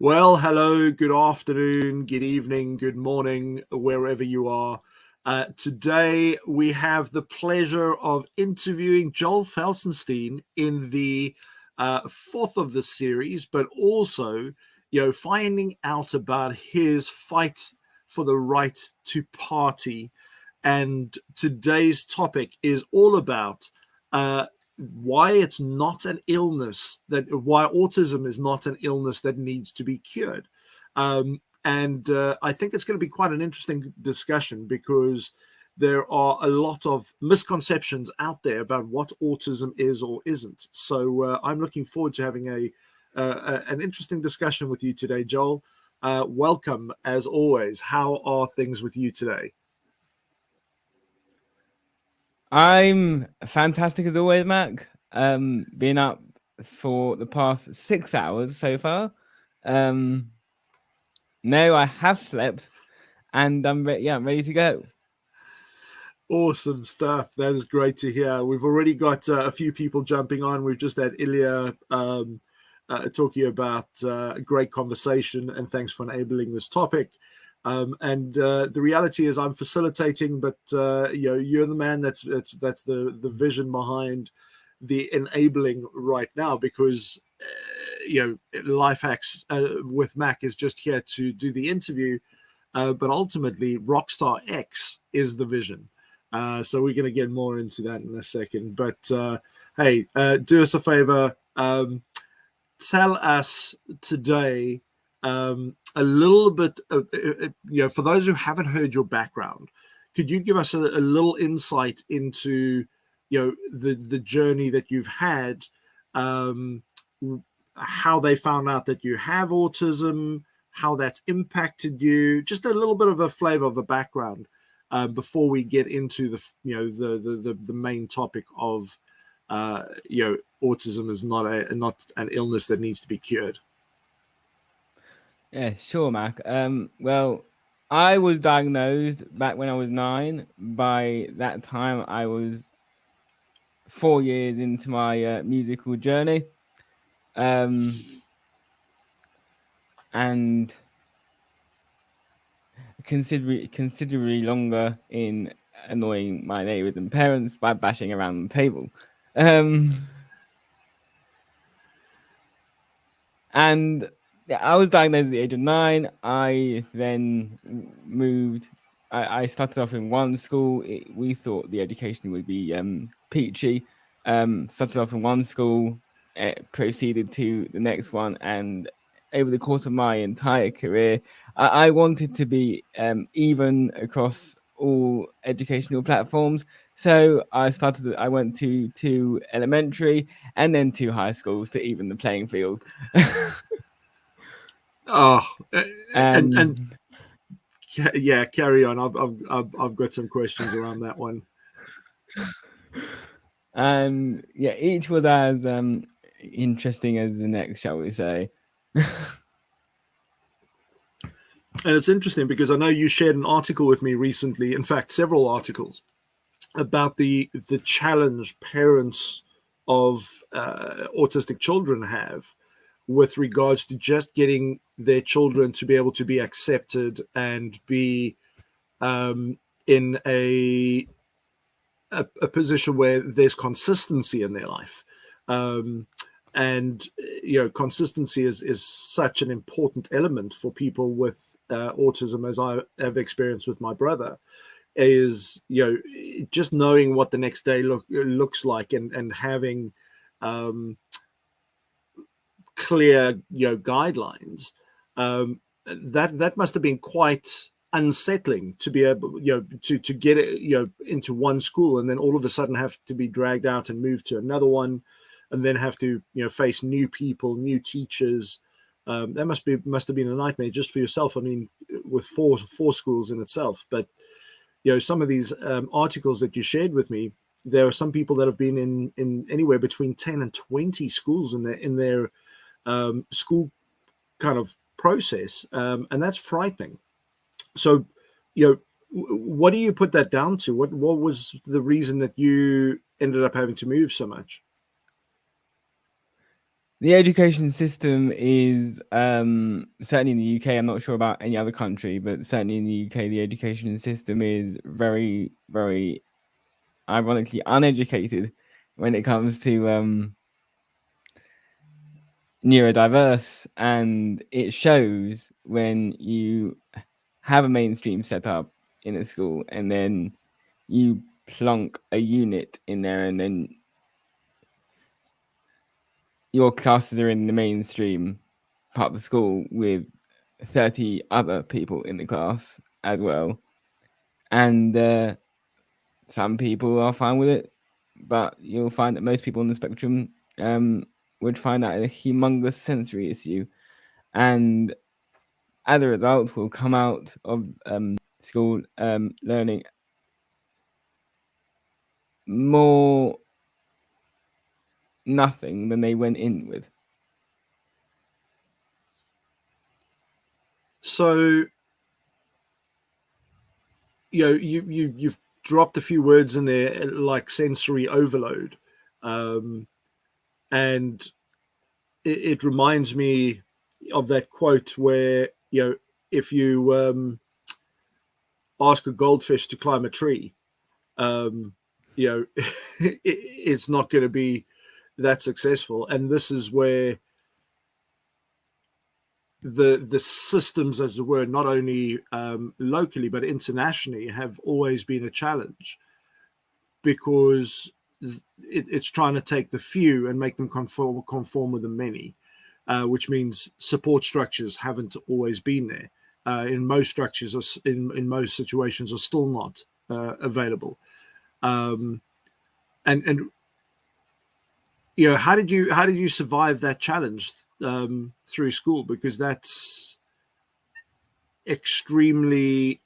Well, hello, good afternoon, good evening, good morning, wherever you are. Today, we have the pleasure of interviewing Joel Felsenstein in the fourth of the series, but also, finding out about his fight for the right to party. And today's topic is all about why it's not an illness why autism is not an illness that needs to be cured. And I think it's going to be quite an interesting discussion because there are a lot of misconceptions out there about what autism is or isn't. So I'm looking forward to having an interesting discussion with you today, Joel. Welcome, as always. How are things with you today? I'm fantastic as always, Mac. Been up for the past 6 hours so far. No, I have slept, and I'm ready to go. Awesome stuff. That is great to hear. We've already got a few people jumping on. We've just had Ilya talking about a great conversation, and thanks for enabling this topic. And the reality is, I'm facilitating, but you're the man that's the vision behind the enabling right now, because Life Hacks with Mac is just here to do the interview, but ultimately RockstarX is the vision. So we're going to get more into that in a second. But hey, do us a favor. Tell us today a little bit, for those who haven't heard your background, could you give us a little insight into, the journey that you've had, how they found out that you have autism, how that's impacted you, just a little bit of a flavor of a background before we get into the main topic of autism is not an illness that needs to be cured. Yeah, sure, Mac. Well, I was diagnosed back when I was 9. By that time, I was 4 years into my musical journey, and considerably longer in annoying my neighbours and parents by bashing around the table. And I was diagnosed at the age of 9. I then moved. I started off in one school. We thought the education would be peachy. Started off in one school, proceeded to the next one, and over the course of my entire career, I wanted to be even across all educational platforms. So I went to 2 elementary and then 2 high schools to even the playing field. Oh, and um, yeah, carry on. I've got some questions around that one. and yeah, each was as interesting as the next, shall we say. And it's interesting because I know you shared an article with me recently, in fact, several articles, about the challenge parents of autistic children have with regards to just getting their children to be able to be accepted and be in a position where there's consistency in their life. And consistency is such an important element for people with autism, as I have experienced with my brother. Is just knowing what the next day looks like, and having clear guidelines. That must have been quite unsettling to be able to get it into one school and then all of a sudden have to be dragged out and moved to another one, and then have to face new people, new teachers. That must have been a nightmare just for yourself. I mean, with four schools in itself. But some of these articles that you shared with me, there are some people that have been in anywhere between 10 and 20 schools in their school kind of process, and that's frightening. So, what do you put that down to? What was the reason that you ended up having to move so much? The education system is certainly in the UK. I'm not sure about any other country, but certainly in the UK, the education system is very, very ironically uneducated when it comes to neurodiverse, and it shows when you have a mainstream setup in a school and then you plonk a unit in there and then your classes are in the mainstream part of the school with 30 other people in the class as well. And some people are fine with it, but you'll find that most people on the spectrum would find that a humongous sensory issue. And as a result, will come out of school learning more nothing than they went in with. So, you've dropped a few words in there like sensory overload, and it reminds me of that quote where if you ask a goldfish to climb a tree, it's not going to be that successful. And this is where the systems, as it were, not only locally but internationally, have always been a challenge, because it's trying to take the few and make them conform with the many, which means support structures haven't always been there. In most structures, in most situations, are still not available. And how did you survive that challenge through school? Because that's extremely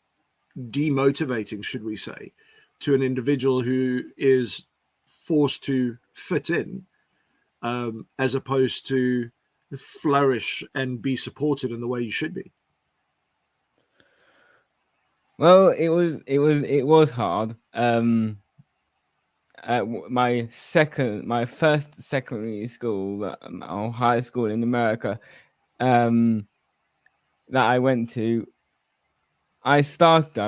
demotivating, should we say, to an individual who is forced to fit in, as opposed to flourish and be supported in the way you should be. Well, it was hard. My first secondary school, or high school in America, that I went to, I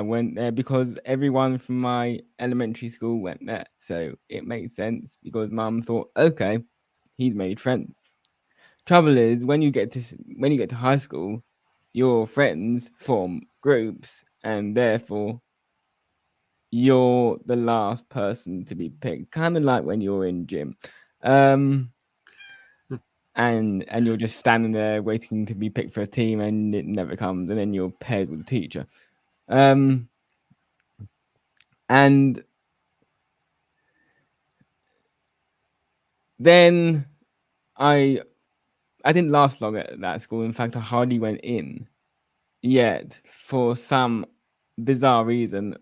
went there because everyone from my elementary school went there. So it makes sense because mum thought, okay, he's made friends. Trouble is, when you get to high school, your friends form groups, and therefore you're the last person to be picked. Kind of like when you're in gym. And you're just standing there waiting to be picked for a team, and it never comes, and then you're paired with a teacher. And then I didn't last long at that school. In fact, I hardly went in. Yet, for some bizarre reason,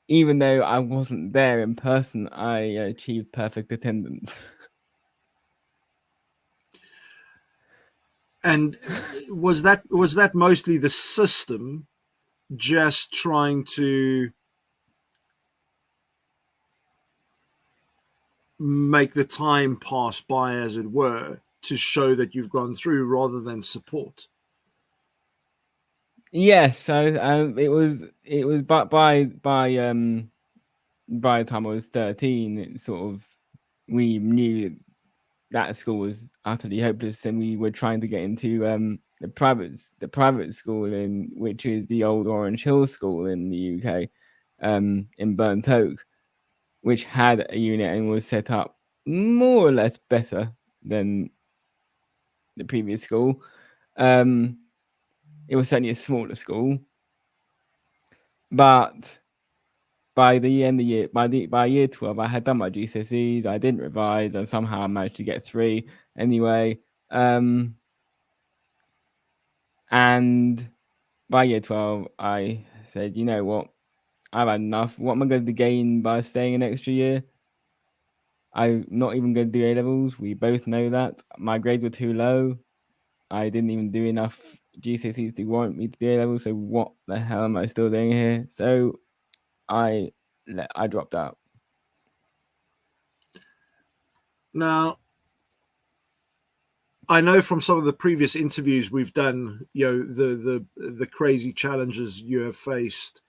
even though I wasn't there in person, I achieved perfect attendance. And was that mostly the system just trying to make the time pass by, as it were, to show that you've gone through, rather than support? Yes, so it was but by the time I was 13, it sort of, we knew that school was utterly hopeless, and we were trying to get into the private school, which is the old Orange Hill School in the UK, in Burnt Oak, which had a unit and was set up more or less better than the previous school. It was certainly a smaller school, but by the end of the year, by year 12, I had done my GCSEs. I didn't revise, and somehow I managed to get 3 anyway. And by year 12, I said, you know what? I've had enough. What am I going to gain by staying an extra year? I'm not even going to do A-levels. We both know that. My grades were too low. I didn't even do enough GCSEs to warrant me to do A-levels. So what the hell am I still doing here? So I dropped out. Now, I know from some of the previous interviews we've done, the crazy challenges you have faced,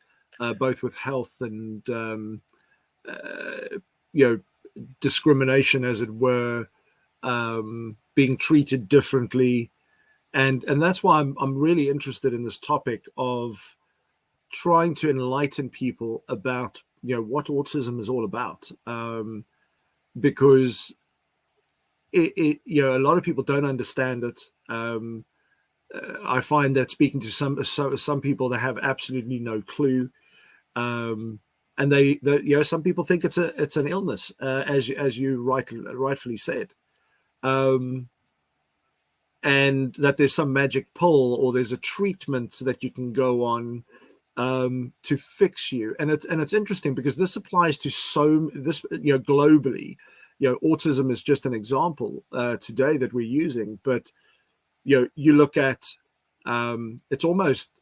both with health and discrimination, as it were, being treated differently, and that's why I'm really interested in this topic of trying to enlighten people about what autism is all about, because a lot of people don't understand it. I find that speaking to some people, they have absolutely no clue, and they some people think it's an illness, as you rightfully said, and that there's some magic pill or there's a treatment that you can go on to fix you. And it's interesting because this applies to globally. Autism is just an example today that we're using, but you look at it's almost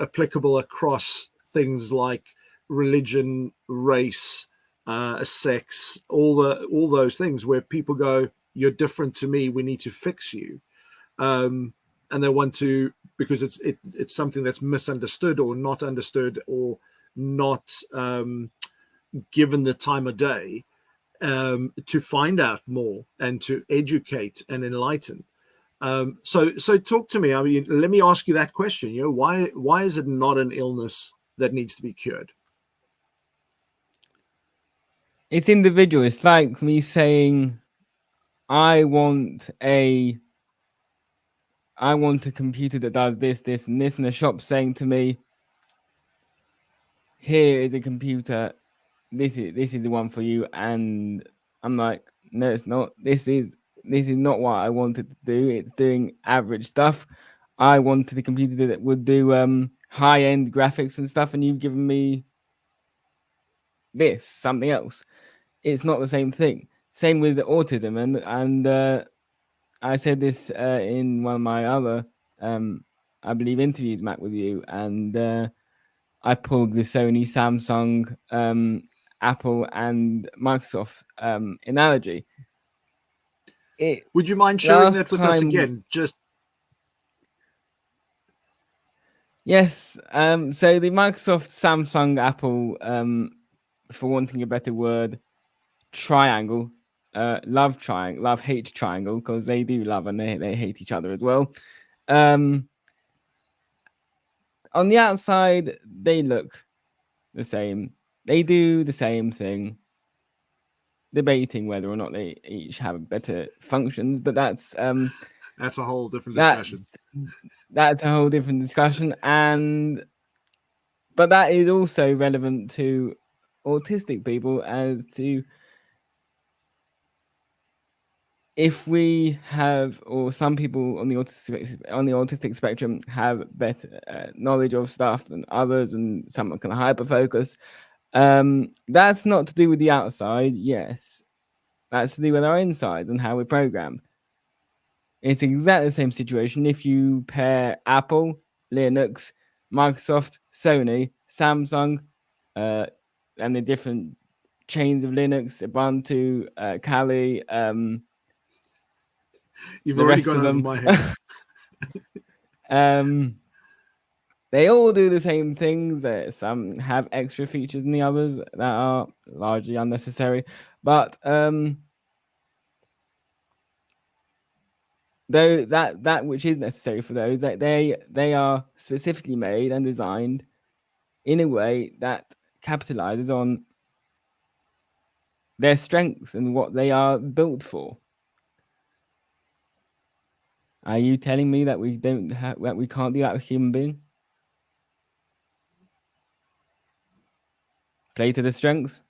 applicable across things like religion, race, sex, all those things where people go, "You're different to me. We need to fix you," and they want to, because it's something that's misunderstood or not understood or not given the time of day, to find out more and to educate and enlighten. So talk to me. I mean, let me ask you that question. Why is it not an illness that needs to be cured? It's individual. It's like me saying, I want a computer that does this, this, and this, and the shop saying to me, here is a computer, this is the one for you, and I'm like, no, it's not. This is not what I wanted to do. It's doing average stuff. I wanted a computer that would do high-end graphics and stuff, and you've given me something else. It's not the same thing. Same with autism, and I said this in one of my other, I believe, interviews, Matt, with you, and I pulled the Sony, Samsung, Apple, and Microsoft analogy. Would you mind sharing that with us again? Yes. So the Microsoft, Samsung, Apple, for wanting a better word, triangle, love hate triangle, because they do love and they hate each other as well. On the outside, they look the same. They do the same thing, debating whether or not they each have better functions, but that's a whole different discussion. That's a whole different discussion, but that is also relevant to autistic people, as to if we have, or some people on the autistic spectrum have better knowledge of stuff than others, and some can hyper focus. That's not to do with the outside. Yes, that's to do with our insides and how we're programmed. It's exactly the same situation if you pair Apple, Linux, Microsoft, Sony, Samsung, and the different chains of Linux, Ubuntu, Kali. You've already gone over my head. They all do the same things. Some have extra features than the others that are largely unnecessary. But though that which is necessary for those, that they are specifically made and designed in a way that capitalizes on their strengths and what they are built for. Are you telling me that we can't do that with human being? Play to the strengths?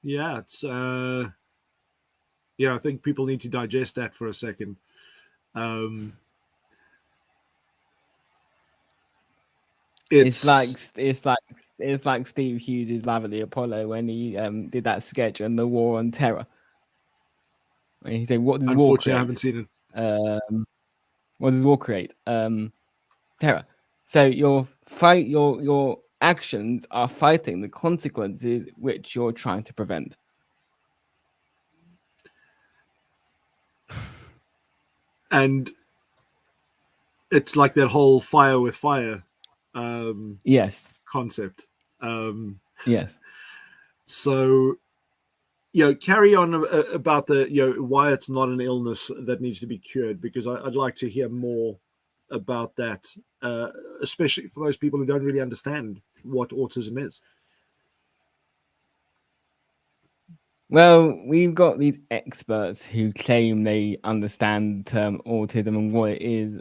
Yeah, it's I think people need to digest that for a second. It's like Steve Hughes' Live at the Apollo when he did that sketch on the War on Terror. When he said, "What does war create?" I haven't seen it. What does war create? Terror. So your actions are fighting the consequences which you're trying to prevent. And it's like that whole fire with fire Yes. concept. Yes. So, carry on about the, why it's not an illness that needs to be cured, because I'd like to hear more about that, especially for those people who don't really understand what autism is. Well, we've got these experts who claim they understand the term autism and what it is.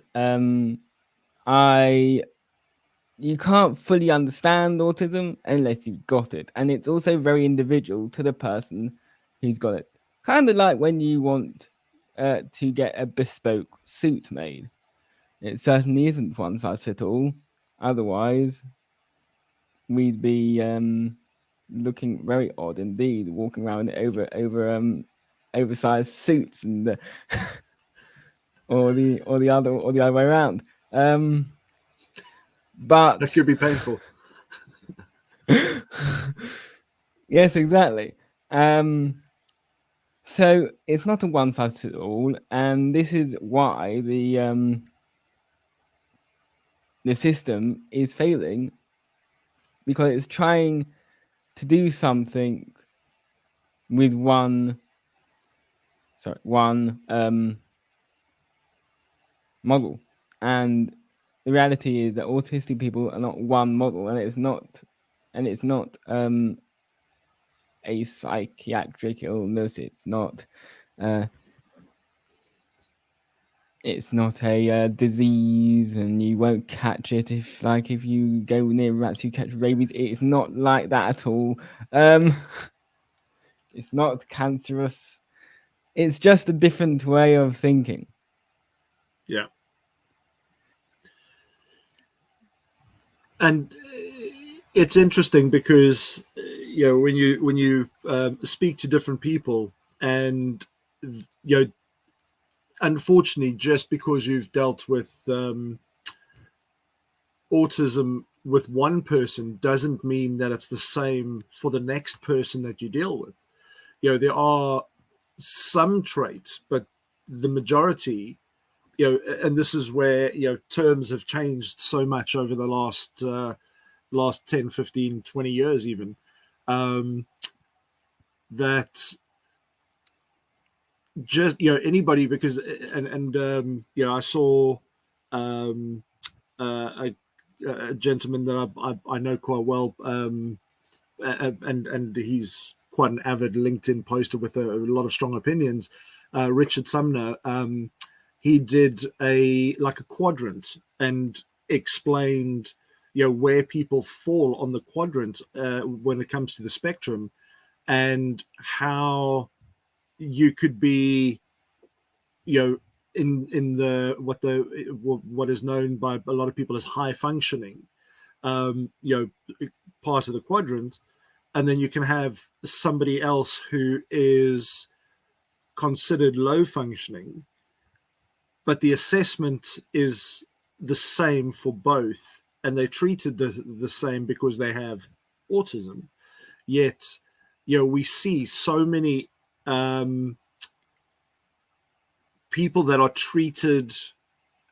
You can't fully understand autism unless you've got it. And it's also very individual to the person who's got it. Kind of like when you want to get a bespoke suit made. It certainly isn't one size fits all. Otherwise, we'd be looking very odd indeed, walking around oversized suits and or the other way around. But That could be painful. Yes, exactly. So it's not a one size fits all, and this is why the system is failing, because it's trying to do something with one model, and the reality is that autistic people are not one model, and it's not a psychiatric illness. It's not a disease, and you won't catch it if you go near rats who catch rabies. It's not like that at all. It's not cancerous. It's just a different way of thinking. Yeah. And it's interesting because when you speak to different people, and unfortunately, just because you've dealt with autism with one person doesn't mean that it's the same for the next person that you deal with. There are some traits, but the majority, and this is where terms have changed so much over the last 10, 15, 20 years even, that just anybody, because I saw a gentleman that I know quite well, and he's quite an avid LinkedIn poster with a lot of strong opinions, Richard Sumner. He did a quadrant and explained where people fall on the quadrant when it comes to the spectrum, and how you could be in the what is known by a lot of people as high functioning part of the quadrant, and then you can have somebody else who is considered low functioning, but the assessment is the same for both, and they're treated the same because they have autism. Yet we see so many people that are treated,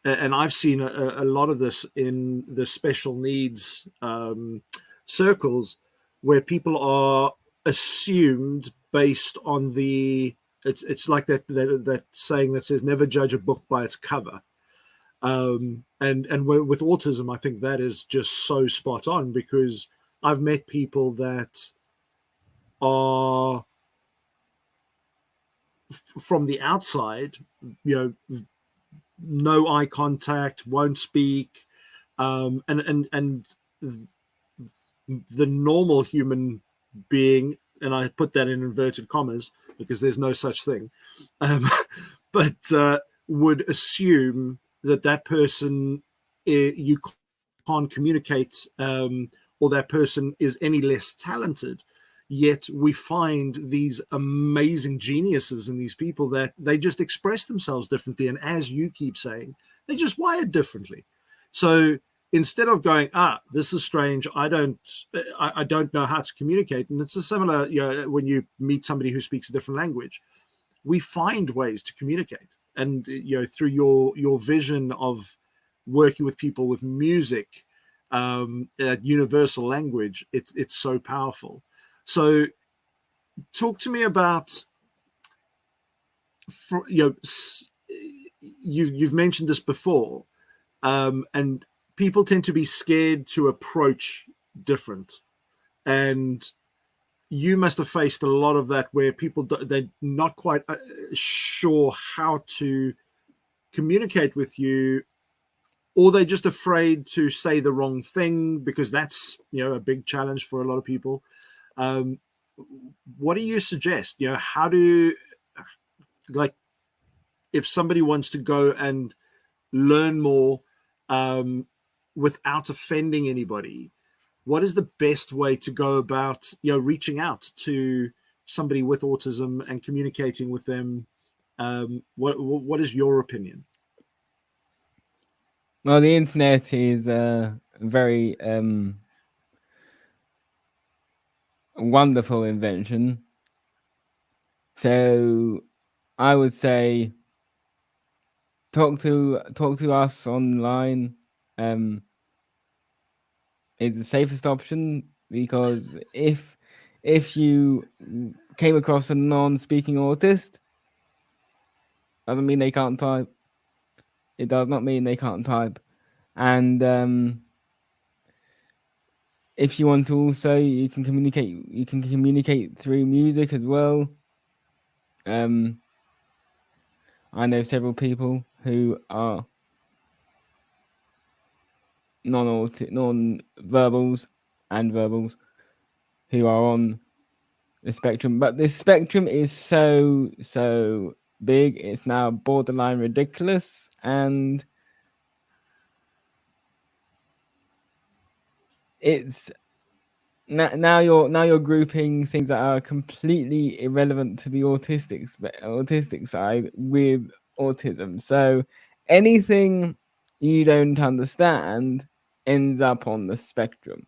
and I've seen a lot of this in the special needs circles, where people are assumed based on it's like that saying that says never judge a book by its cover. And with autism, I think that is just so spot on, because I've met people that are from the outside, no eye contact, won't speak, and the normal human being, and I put that in inverted commas because there's no such thing, but would assume that person you can't communicate, or that person is any less talented. Yet we find these amazing geniuses in these people that they just express themselves differently. And as you keep saying, they're just wired differently. So instead of going, this is strange, I don't know how to communicate. And it's a similar, when you meet somebody who speaks a different language, we find ways to communicate. And through your vision of working with people with music, universal language, it's so powerful. So talk to me about, you've mentioned this before, and people tend to be scared to approach different, and you must have faced a lot of that, where people, they're not quite sure how to communicate with you, or they're just afraid to say the wrong thing, because that's a big challenge for a lot of people. What do you suggest? How do, like, if somebody wants to go and learn more without offending anybody, what is the best way to go about reaching out to somebody with autism and communicating with them? What is your opinion? Well, the internet is a very wonderful invention. So I would say talk to us online is the safest option, because if you came across a non-speaking autist, doesn't mean they can't type. It does not mean they can't type. And if you want to, also you can communicate through music as well. I know several people who are non-verbals and verbals who are on the spectrum, but this spectrum is so big, it's now borderline ridiculous. And it's now you're grouping things that are completely irrelevant to the autistic side with autism. So anything you don't understand ends up on the spectrum,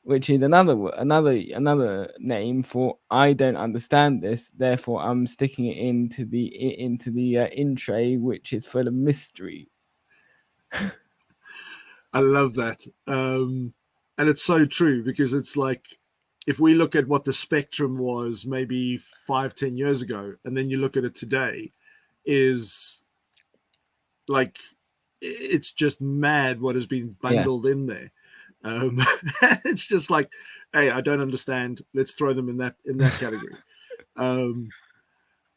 which is another name for I don't understand this, therefore I'm sticking it into the in tray, which is full of mystery. I love that. And it's so true, because it's like, if we look at what the spectrum was maybe 5-10 years ago, and then you look at it today, is like, it's just mad what has been bundled in there. It's just like, hey, I don't understand, let's throw them in that category. And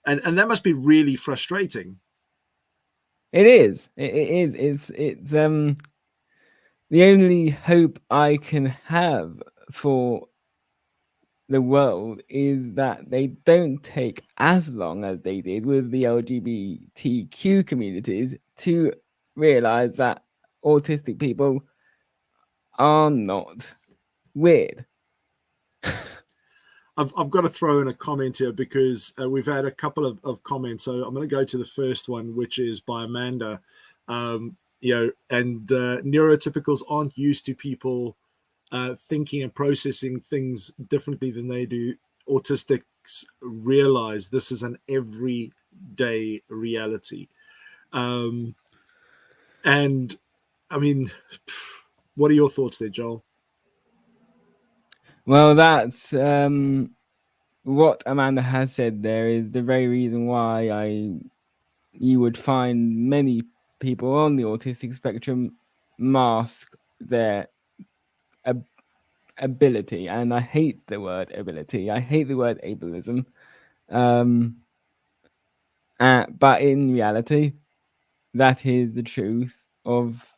that must be really frustrating. It is. It's the only hope I can have for the world is that they don't take as long as they did with the LGBTQ communities to realize that autistic people are not weird. I've got to throw in a comment here, because we've had a couple of comments. So I'm going to go to the first one, which is by Amanda. And neurotypicals aren't used to people thinking and processing things differently than they do. Autistics realize this is an everyday reality. And I mean, what are your thoughts there, Joel? Well, that's what Amanda has said there is the very reason why you would find many people on the autistic spectrum mask their ability. And I hate the word ability. I hate the word ableism. But in reality, that is the truth of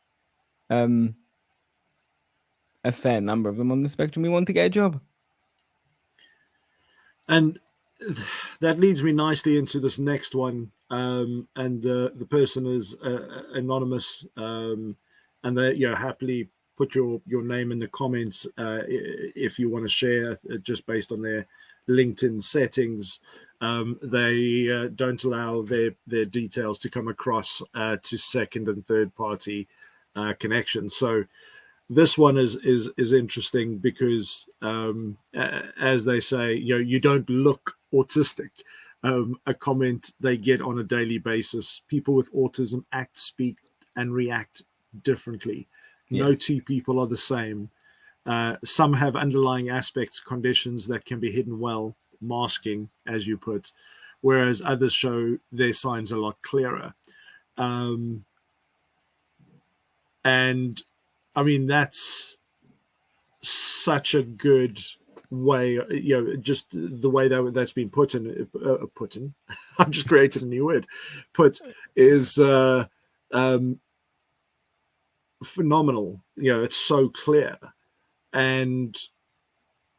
a fair number of them on the spectrum who want to get a job. And that leads me nicely into this next one. And the person is anonymous, and they happily put your name in the comments if you want to share, just based on their LinkedIn settings. They don't allow their details to come across to second and third party connections. So this one is interesting, because as they say, you don't look autistic. a comment they get on a daily basis. People with autism act, speak, and react differently. No Yes. two people are the same. Some have underlying aspects, conditions that can be hidden well, masking, as you put, whereas others show their signs a lot clearer. And I mean, that's such a good way, just the way that's been put in. I've just created a new word. Put is phenomenal. It's so clear. And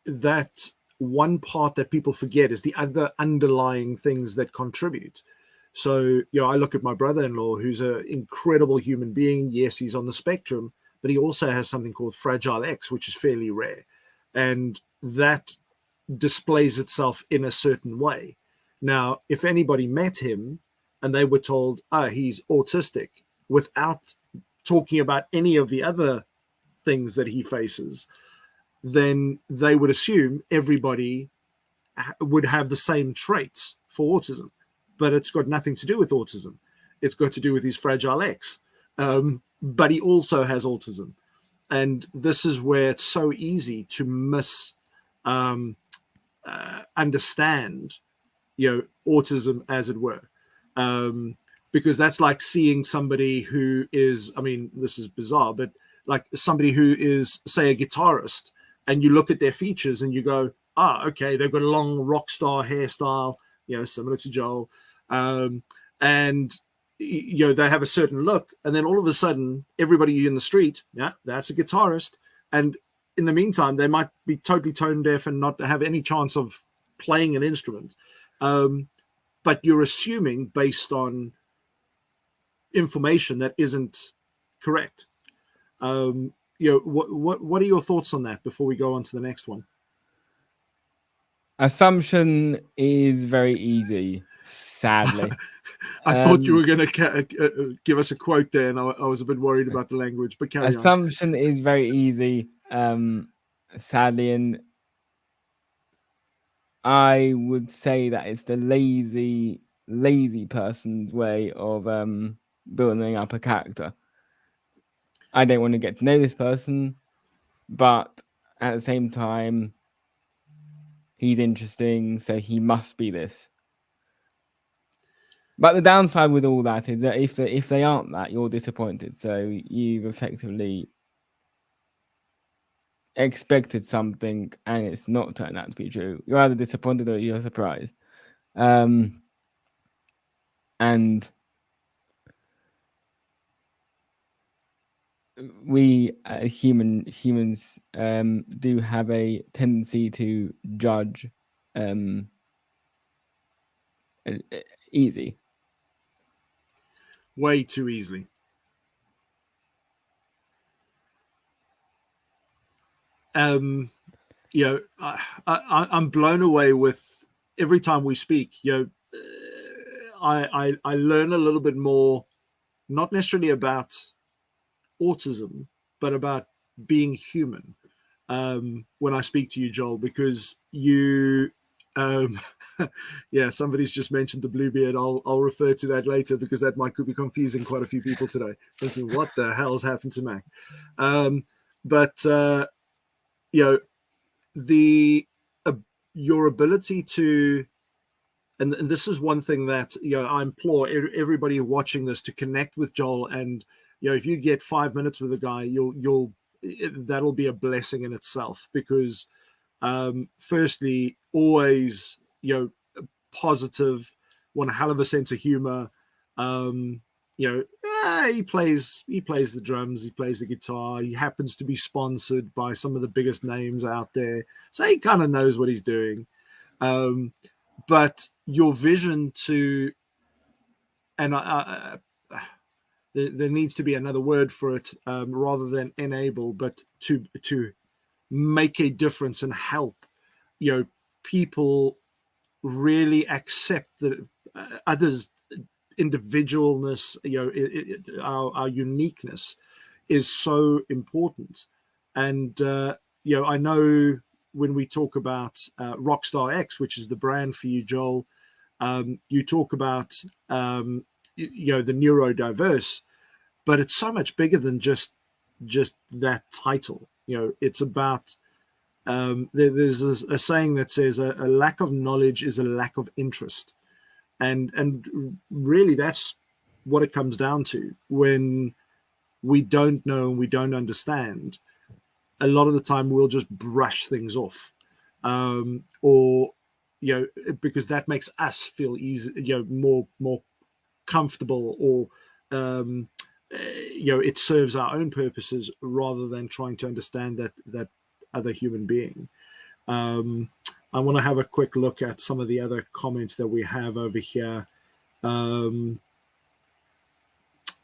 that one part that people forget is the other underlying things that contribute. So, I look at my brother-in-law, who's an incredible human being. Yes, he's on the spectrum, but he also has something called Fragile X, which is fairly rare. And that displays itself in a certain way. Now, if anybody met him and they were told, he's autistic, without talking about any of the other things that he faces, then they would assume everybody would have the same traits for autism. But it's got nothing to do with autism. It's got to do with his Fragile X. But he also has autism. And this is where it's so easy to understand, autism, as it were. Because that's like seeing somebody who is, I mean, this is bizarre, but like somebody who is, say, a guitarist, and you look at their features and you go, okay, they've got a long rock star hairstyle, similar to Joel. And, they have a certain look. And then all of a sudden, everybody in the street, that's a guitarist. And in the meantime, they might be totally tone deaf and not have any chance of playing an instrument. But you're assuming based on information that isn't correct. What are your thoughts on that before we go on to the next one? Assumption is very easy, sadly. I thought you were going to give us a quote there, and I was a bit worried about the language, but carry on. Assumption is very easy, sadly, and I would say that it's the lazy person's way of building up a character. I don't want to get to know this person, but at the same time, he's interesting, so he must be this. But the downside with all that is that if they aren't that, you're disappointed. So you've effectively expected something and it's not turned out to be true. You're either disappointed or you're surprised. And we humans do have a tendency to judge easy. Way too easily. I'm blown away with every time we speak. I learn a little bit more, not necessarily about autism, but about being human when I speak to you, Joel, because you somebody's just mentioned the Bluebeard. I'll refer to that later because that could be confusing quite a few people today, thinking what the hell's happened to Mac. Your ability to, and this is one thing that I implore everybody watching this to connect with Joel. And if you get 5 minutes with a guy, that'll be a blessing in itself, because firstly, always positive, one hell of a sense of humor. He plays the drums, he plays the guitar, he happens to be sponsored by some of the biggest names out there, so he kind of knows what he's doing. But your vision to, and there needs to be another word for it, rather than enable, but to make a difference and help people really accept the others' individualness, our uniqueness is so important. And I know when we talk about RockstarX, which is the brand for you, Joel, You talk about the neurodiverse, but it's so much bigger than just that title. It's about there's a saying that says a lack of knowledge is a lack of interest, and really that's what it comes down to. When we don't know and we don't understand, a lot of the time we'll just brush things off, or because that makes us feel easy, more comfortable, or it serves our own purposes rather than trying to understand that other human being. I want to have a quick look at some of the other comments that we have over here.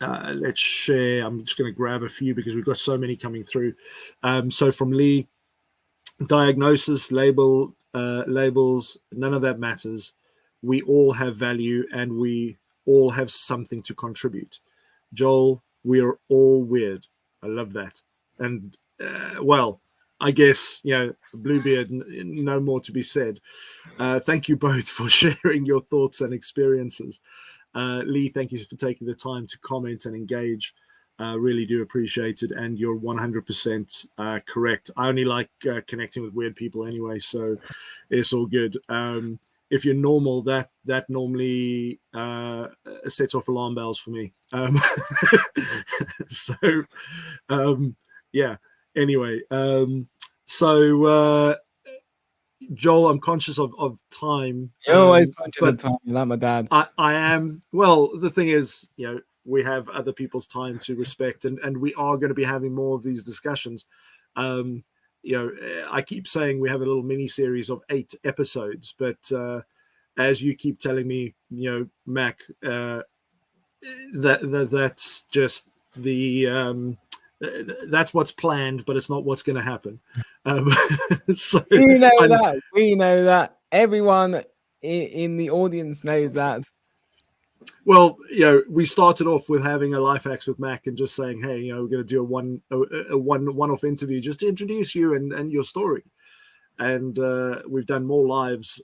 Let's share. I'm just going to grab a few because we've got so many coming through. So from Lee, diagnosis, labels, none of that matters. We all have value and we all have something to contribute. Joel, we are all weird. I love that. And well, I guess, Bluebeard, no more to be said. Thank you both for sharing your thoughts and experiences. Lee, thank you for taking the time to comment and engage. Really do appreciate it. And you're 100% correct. I only like connecting with weird people anyway, so it's all good. If you're normal, that normally sets off alarm bells for me. So, yeah. Anyway, so Joel, I'm conscious of time. You're always conscious of time, like my dad. I am. Well, the thing is, we have other people's time to respect, and we are going to be having more of these discussions. I keep saying we have a little mini series of 8 episodes, but as you keep telling me, Mac, that's just the that's what's planned, but it's not what's going to happen. So we know that. Everyone in the audience knows that. Well, we started off with having a Life Hacks with Mac and just saying, hey, we're going to do a one-off interview just to introduce you and your story. And we've done more lives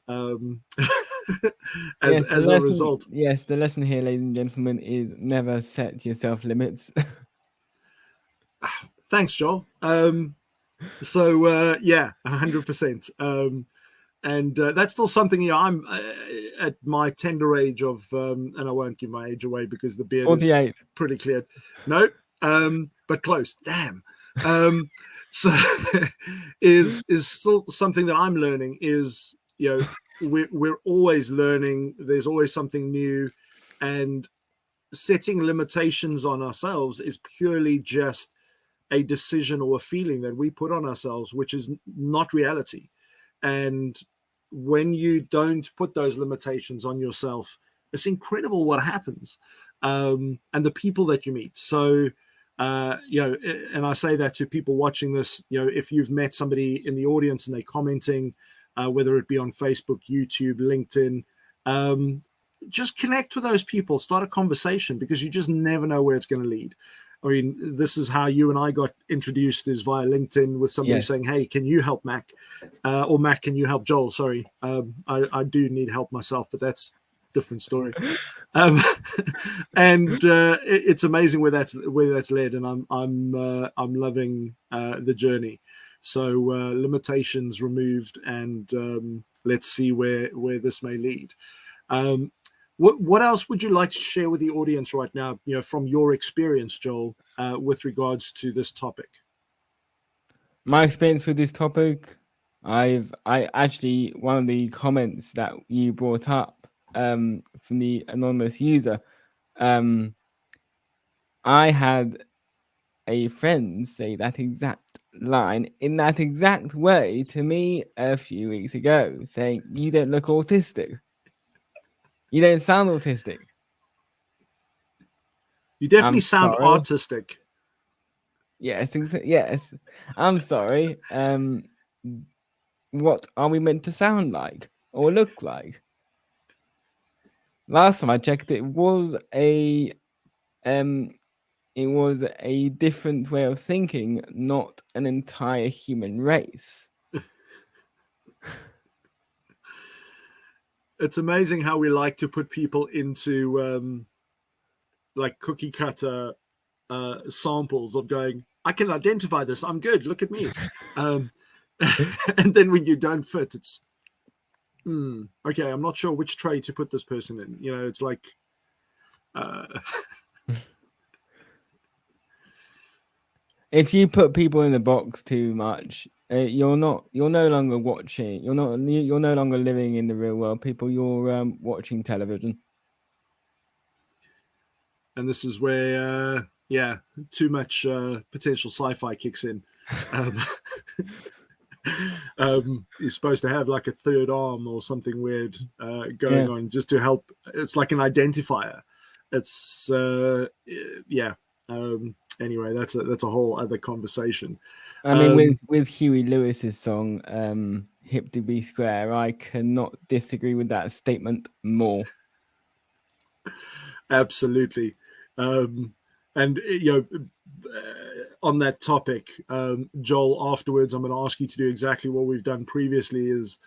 as a result. Yes, the lesson here, ladies and gentlemen, is never set yourself limits. Thanks, Joel. So yeah, 100%. And that's still something, I'm at my tender age of, and I won't give my age away because the beard 48. is pretty clear. No, but close. Damn. So is still something that I'm learning is, we're always learning. There's always something new, and setting limitations on ourselves is purely just a decision or a feeling that we put on ourselves, which is not reality. And when you don't put those limitations on yourself, it's incredible what happens, and the people that you meet. So, and I say that to people watching this, if you've met somebody in the audience and they're commenting, whether it be on Facebook, YouTube, LinkedIn, just connect with those people, start a conversation, because you just never know where it's going to lead. I mean, this is how you and I got introduced, is via LinkedIn with somebody saying, hey, can you help Mac? Or Mac, can you help Joel? Sorry. I do need help myself, but that's a different story. And it's amazing where that's led. And I'm loving the journey. So limitations removed, and let's see where this may lead. What else would you like to share with the audience right now, from your experience, Joel, with regards to this topic? My experience with this topic, I actually, one of the comments that you brought up from the anonymous user, I had a friend say that exact line in that exact way to me a few weeks ago, saying, you don't look autistic. You don't sound autistic. You definitely sound autistic. Yes, yes. I'm sorry. What are we meant to sound like or look like? Last time I checked, it was a different way of thinking, not an entire human race. It's amazing how we like to put people into like cookie cutter samples of going, I can identify this. I'm good. Look at me. And then when you don't fit, it's okay. I'm not sure which tray to put this person in. You know, it's like. If you put people in the box too much, you're no longer watching. You're no longer living in the real world. People, you're watching television. And this is where, too much potential sci-fi kicks in. You're supposed to have like a third arm or something weird going on just to help. It's like an identifier. It's anyway, that's a whole other conversation. I mean, with Huey Lewis's song "Hip to Be Square," I cannot disagree with that statement more. Absolutely, and on that topic, Joel, afterwards, I'm going to ask you to do exactly what we've done previously. Is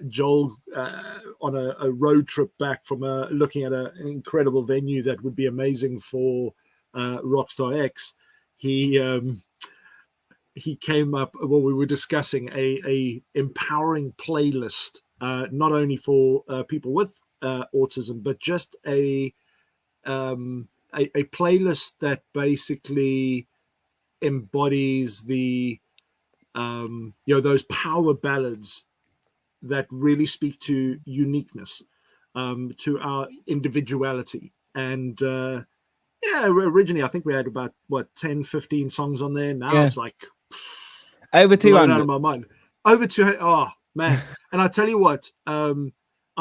Joel on a road trip back from looking at an incredible venue that would be amazing for RockstarX. He came up. Well, we were discussing a empowering playlist, not only for people with autism, but just a playlist that basically embodies the those power ballads that really speak to uniqueness, to our individuality. And originally I think we had about 10 15 songs on there. Now it's like over 200. Out of my mind. Over 200. Oh man. And I tell you what, I'm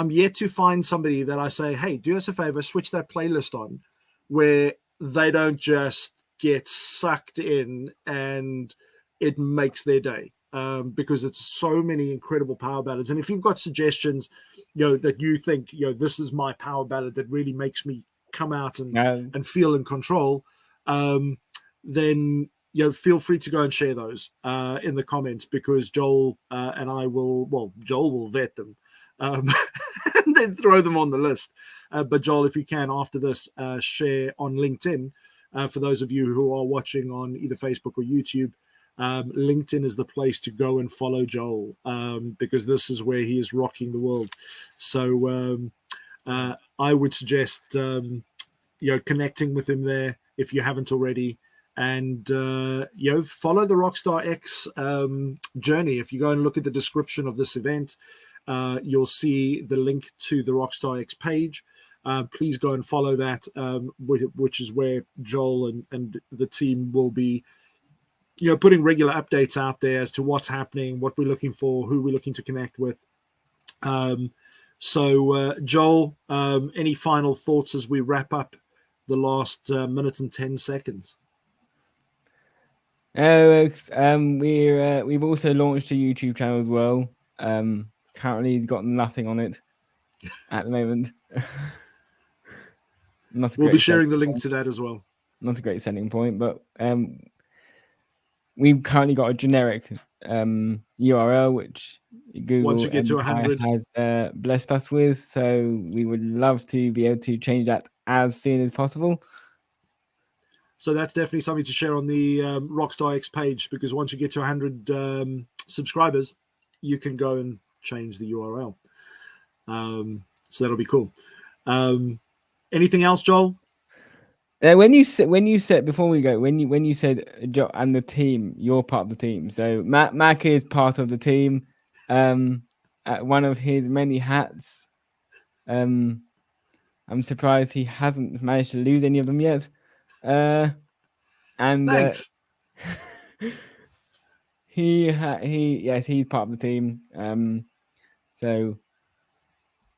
yet to find somebody that I say, hey, do us a favor, switch that playlist on, where they don't just get sucked in and it makes their day, because it's so many incredible power ballads. And if you've got suggestions, that you think, this is my power ballad that really makes me come out and feel in control, then feel free to go and share those in the comments, because Joel and I will, Joel will vet them and then throw them on the list. But Joel, if you can, after this, share on LinkedIn. For those of you who are watching on either Facebook or YouTube, LinkedIn is the place to go and follow Joel, because this is where he is rocking the world. So I would suggest connecting with him there if you haven't already, and follow the RockstarX journey. If you go and look at the description of this event, you'll see the link to the RockstarX page. Please go and follow that, which is where Joel and the team will be putting regular updates out there as to what's happening, what we're looking for, who we're looking to connect with. So Joel, any final thoughts as we wrap up the last minute and 10 seconds? We've also launched a YouTube channel as well. Currently he's got nothing on it at the moment. We'll be sharing the link to that as well. Not a great selling point, but we've currently got a generic URL which Google once you get to 100 has blessed us with. So we would love to be able to change that as soon as possible. So that's definitely something to share on the RockstarX page, because once you get to 100 subscribers, you can go and change the URL. So that'll be cool. Anything else, Joel? When you said before we go, when you said Joel and the team, you're part of the team. So Mac is part of the team. At one of his many hats. I'm surprised he hasn't managed to lose any of them yet. And thanks. He's part of the team. So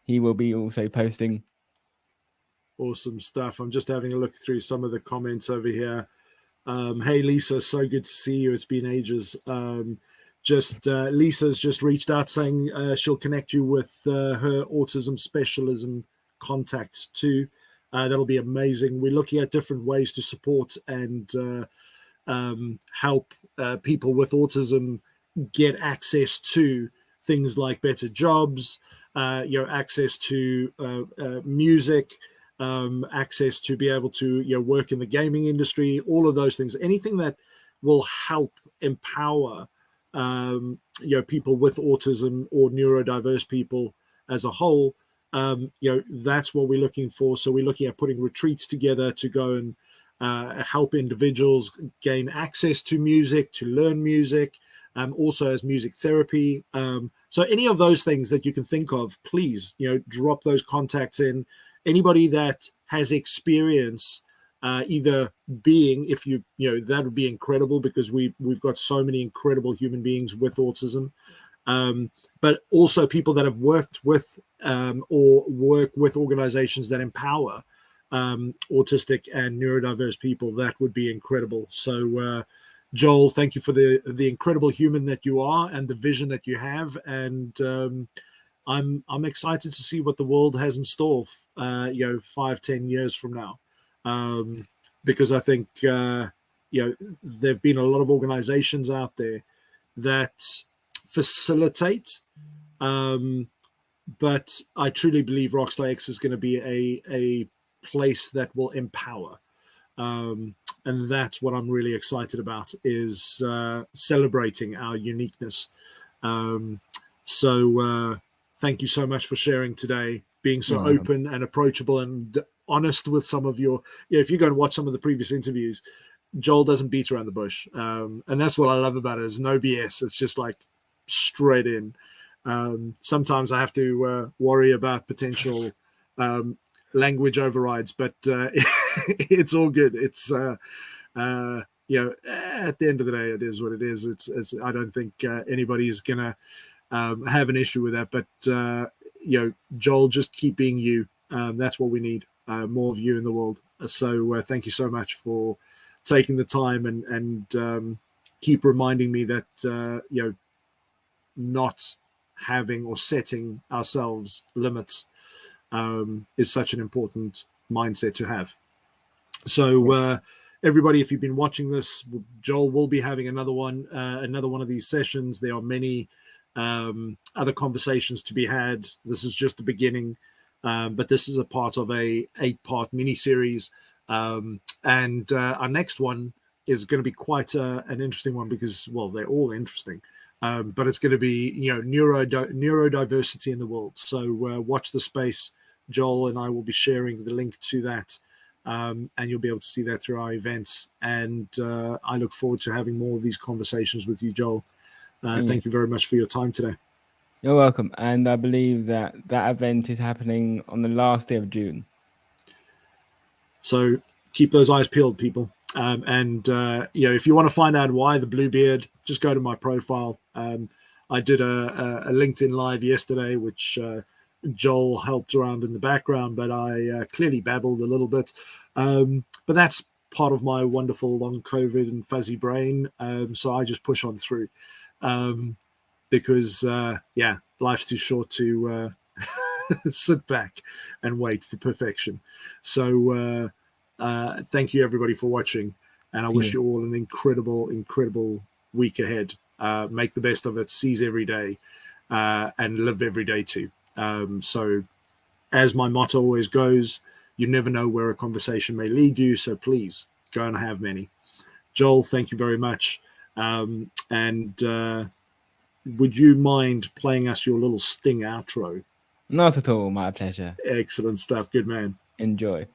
he will be also posting. Awesome stuff. I'm just having a look through some of the comments over here. Hey Lisa, so good to see you. It's been ages. Lisa's just reached out saying she'll connect you with her autism specialism contacts too. That'll be amazing. We're looking at different ways to support and help people with autism get access to things like better jobs, access to music, access to be able to work in the gaming industry, all of those things, anything that will help empower people with autism or neurodiverse people as a whole. That's what we're looking for. So we're looking at putting retreats together to go and help individuals gain access to music, to learn music, also as music therapy. So any of those things that you can think of, please, drop those contacts in. Anybody that has experience, either being, if that would be incredible, because we've got so many incredible human beings with autism, but also people that have worked with or work with organizations that empower autistic and neurodiverse people. That would be incredible. So Joel, thank you for the incredible human that you are and the vision that you have, and I'm excited to see what the world has in store 5-10 years from now, because I think there've been a lot of organizations out there that facilitate, but I truly believe RockstarX is going to be a place that will empower, and that's what I'm really excited about, is celebrating our uniqueness. So thank you so much for sharing today, being so open and approachable and honest with some of your, if you go and watch some of the previous interviews, Joel doesn't beat around the bush. And that's what I love about it, is no BS. It's just like straight in. Sometimes I have to worry about potential language overrides, but it's all good. It's at the end of the day, it is what it is. It's I don't think anybody is gonna have an issue with that. But Joel, just keep being you. That's what we need. More of you in the world. So thank you so much for taking the time and keep reminding me that not having or setting ourselves limits is such an important mindset to have. So everybody, if you've been watching this, Joel will be having another one of these sessions. There are many other conversations to be had. This is just the beginning, but this is a part of a 8-part mini-series, and our next one is going to be quite an interesting one, because, well, they're all interesting, but it's going to be neurodiversity in the world. So watch the space. Joel and I will be sharing the link to that, and you'll be able to see that through our events, and I look forward to having more of these conversations with you, Joel. Thank you very much for your time today. You're welcome. And I believe that event is happening on the last day of June. So keep those eyes peeled, people. And if you want to find out why the blue beard, just go to my profile. I did a LinkedIn live yesterday, which Joel helped around in the background, but I clearly babbled a little bit. But that's part of my wonderful long COVID and fuzzy brain. So I just push on through. Because life's too short to sit back and wait for perfection. So thank you everybody for watching, and I wish you all an incredible week ahead. Make the best of it, seize every day, and live every day too. So as my motto always goes, you never know where a conversation may lead you, so please go and have many. Joel, thank you very much. Would you mind playing us your little sting outro? Not at all. My pleasure. Excellent stuff. Good man. Enjoy.